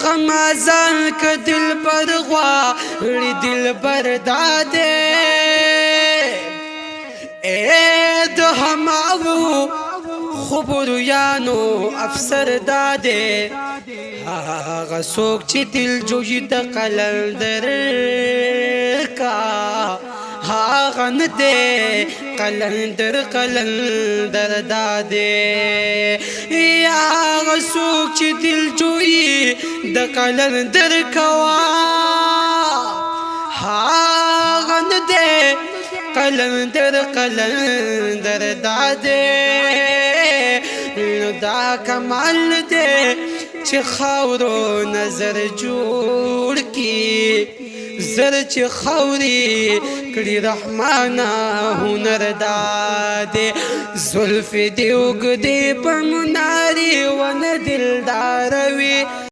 غمازان که دل بر غواړي دل بر داده د هماغو خبريانو افسر داده هغه څوک چې دل جوړي د قلندر کا هغه نه دی قلندر داده یا هغه څوک چې دل جوړي د قلندر کوا هغه نه دی قلندر داده نو دا کمال دی چې خاورو نظر جوړ کی زر چې خاوري کړي رحمانا هنر داده زلف دی وګدې په مناري ون دلدار وي